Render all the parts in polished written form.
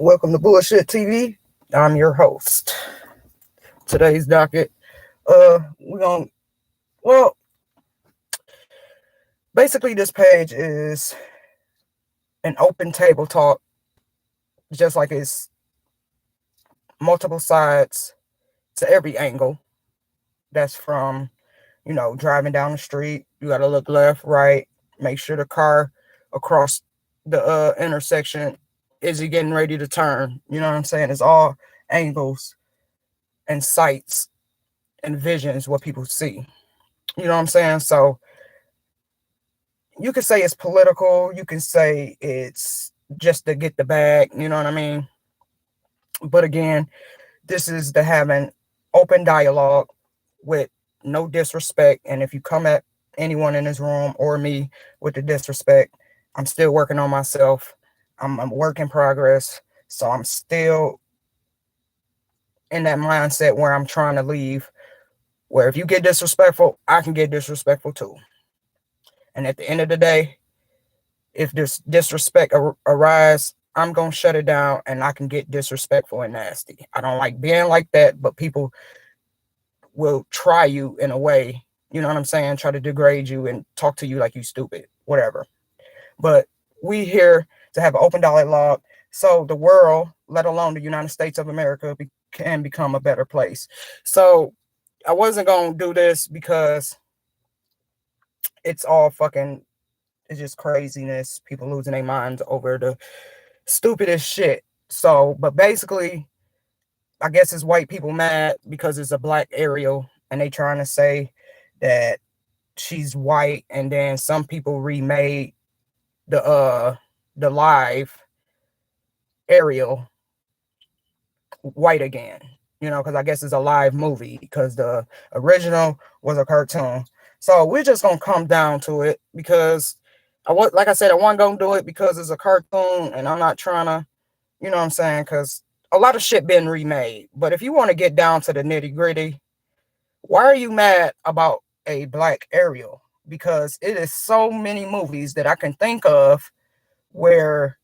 Welcome to Bullshit TV. I'm your host. Today's docket. We're gonna well, basically this page is an open table talk, just like it's multiple sides to every angle. That's from, driving down the street. You gotta look left, right, make sure the car across the intersection is he getting ready to turn. You know what I'm saying? It's all angles and sights and visions what people see. You know what I'm saying? So you can say it's political. You can say it's just to get the bag. You know what I mean? But again, this is to having open dialogue with no disrespect. And if you come at anyone in this room or me with the disrespect, I'm still working on myself. I'm a work in progress. So I'm still in that mindset where I'm trying to leave, where if you get disrespectful, I can get disrespectful too. And at the end of the day, if this disrespect arise, I'm going to shut it down and I can get disrespectful and nasty. I don't like being like that, but people will try you in a way, you know what I'm saying? Try to degrade you and talk to you like you stupid, whatever. But we here to have an open dialogue so the world, let alone the United States of America, can become a better place. So I wasn't going to do this because it's all fucking, it's just craziness. People losing their minds over the stupidest shit. So, but basically, I guess it's white people mad because it's a black Ariel and they trying to say that she's white, and then some people remade the live Ariel white again. Because I guess it's a live movie because the original was a cartoon. So we're just gonna come down to it because like I said, I wasn't gonna do it because it's a cartoon, and I'm not trying to, you know what I'm saying? Because a lot of shit been remade. But if you want to get down to the nitty gritty, why are you mad about a black Ariel? Because it is so many movies that I can think of where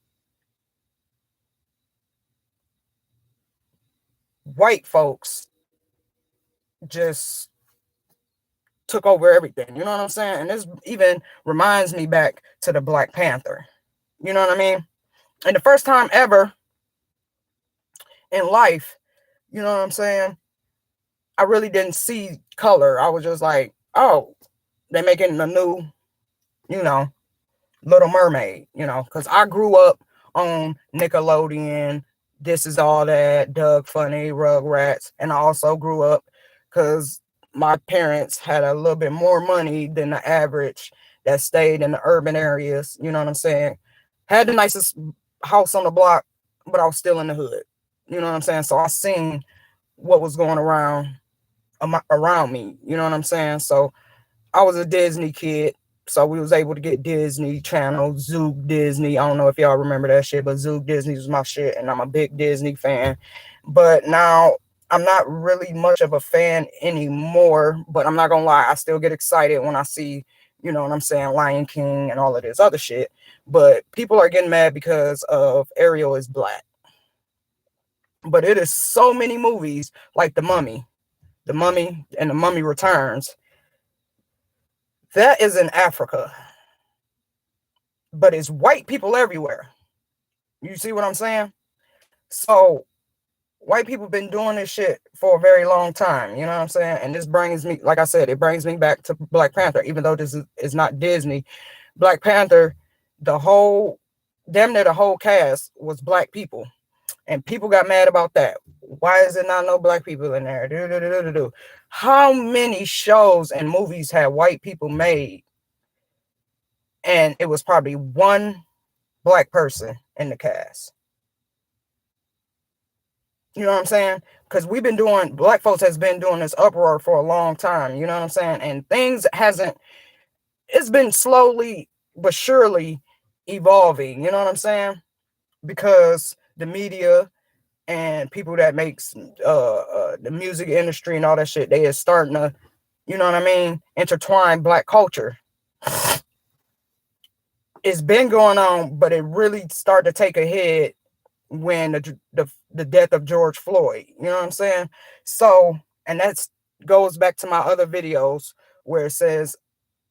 white folks just took over everything. You know what I'm saying? And this even reminds me back to the Black Panther. You know what I mean? And the first time ever in life, you know what I'm saying? I really didn't see color. I was just like, oh, they're making a new, you know, Little Mermaid, because I grew up on Nickelodeon, This Is All That, Doug Funny, Rugrats, and I also grew up because my parents had a little bit more money than the average that stayed in the urban areas, you know what I'm saying? Had the nicest house on the block, but I was still in the hood, you know what I'm saying? So I seen what was going around me, you know what I'm saying? So I was a Disney kid. So we was able to get Disney Channel, Zoog Disney. I don't know if y'all remember that shit, but Zoog Disney was my shit, and I'm a big Disney fan. But now I'm not really much of a fan anymore, but I'm not gonna lie, I still get excited when I see, you know what I'm saying, Lion King and all of this other shit. But people are getting mad because of Ariel is black. But it is so many movies like The Mummy and The Mummy Returns. That is in Africa, but it's white people everywhere. You see what I'm saying? So white people been doing this shit for a very long time. You know what I'm saying? And this brings me, like I said, it brings me back to Black Panther. Even though this is not Disney, Black Panther, damn near the whole cast was black people. And people got mad about that. Why is it not no black people in there? How many shows and movies had white people made? And it was probably one black person in the cast. You know what I'm saying? Because black folks has been doing this uproar for a long time. You know what I'm saying? And it's been slowly but surely evolving. You know what I'm saying? Because the media and people that makes the music industry and all that shit, they is starting to, you know what I mean, intertwine black culture. It's been going on, but it really started to take a head when the death of George Floyd. You know what I'm saying? So, and that's goes back to my other videos where it says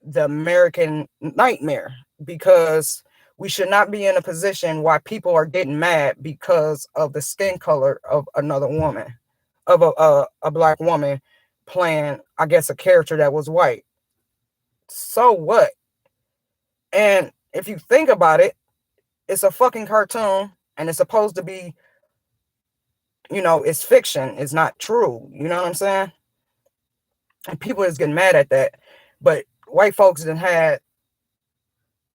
the American nightmare, because we should not be in a position why people are getting mad because of the skin color of another woman, of a black woman playing, I guess, a character that was white. So what? And if you think about it, it's a fucking cartoon and it's supposed to be, it's fiction. It's not true. You know what I'm saying? And people is getting mad at that. But white folks done had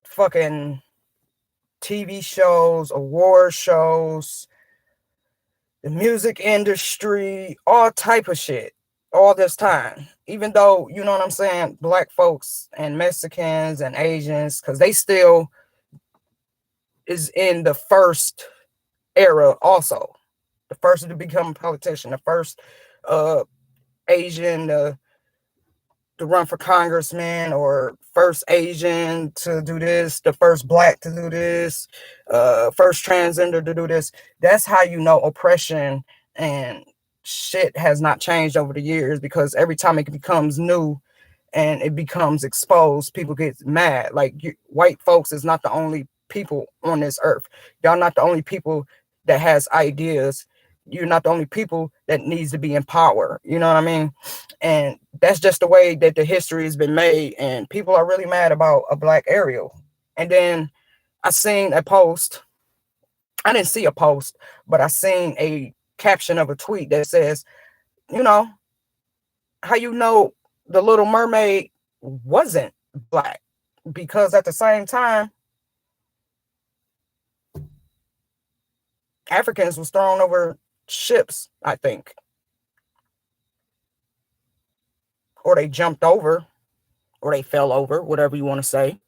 fucking TV shows, award shows, the music industry, all type of shit, all this time. Even though, you know what I'm saying, black folks and Mexicans and Asians, because they still is in the first era also. The first to become a politician, the first Asian to run for congressman, or first Asian to do this, the first black to do this, first transgender to do this. That's how you know oppression and shit has not changed over the years, because every time it becomes new and it becomes exposed, people get mad. Like, white folks is not the only people on this earth. Y'all not the only people that has ideas. You're not the only people that needs to be in power. You know what I mean? And that's just the way that the history has been made. And people are really mad about a black Ariel. And then I seen a post. I didn't see a post, but I seen a caption of a tweet that says, how you know the Little Mermaid wasn't black? Because at the same time, Africans was thrown over ships, I think. Or they jumped over, or they fell over, whatever you want to say.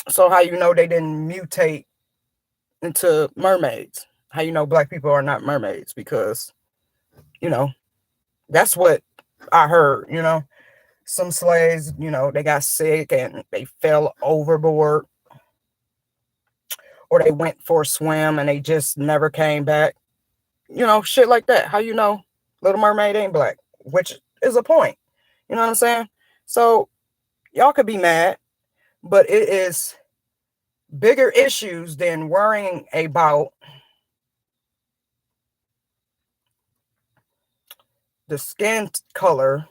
So how you know they didn't mutate into mermaids? How you know black people are not mermaids? Because, that's what I heard, Some slaves, they got sick and they fell overboard, or they went for a swim and they just never came back. Shit like that. How you know Little Mermaid ain't black? Which is a point. You know what I'm saying? So y'all could be mad, but it is bigger issues than worrying about the skin color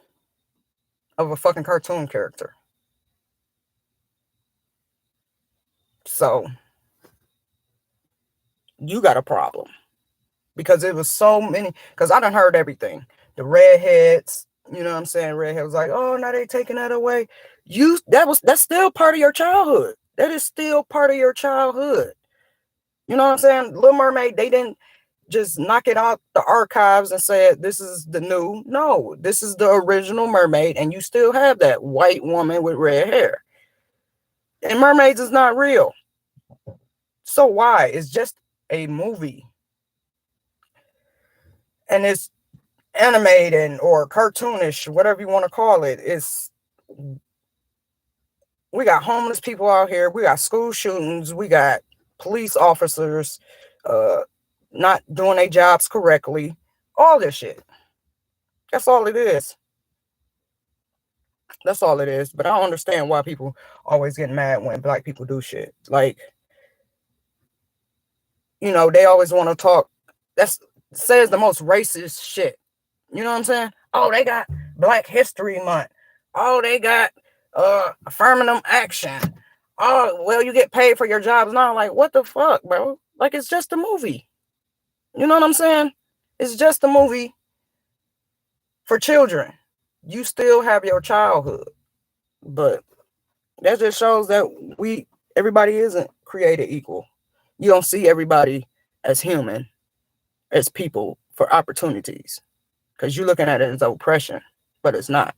of a fucking cartoon character. So you got a problem, because it was so many. Because I done heard everything. The redheads, you know what I'm saying? Redhead was like, oh, now they taking that away. That's still part of your childhood. That is still part of your childhood. You know what I'm saying? Little Mermaid, they didn't just knock it out the archives and said this is the new. No, this is the original mermaid, and you still have that white woman with red hair. And mermaids is not real. So why? It's just a movie. And it's animated or cartoonish, whatever you want to call it. We got homeless people out here. We got school shootings. We got police officers not doing their jobs correctly. All this shit. That's all it is. That's all it is. But I don't understand why people always get mad when black people do shit. Like, they always want to talk. That says the most racist shit. You know what I'm saying? Oh, they got Black History Month. Oh, they got affirmative action. Oh, well, you get paid for your jobs now. Like, what the fuck, bro? Like, it's just a movie. You know what I'm saying? It's just a movie for children. You still have your childhood. But that just shows that everybody isn't created equal. You don't see everybody as human, as people for opportunities. Because you're looking at it as oppression, but it's not.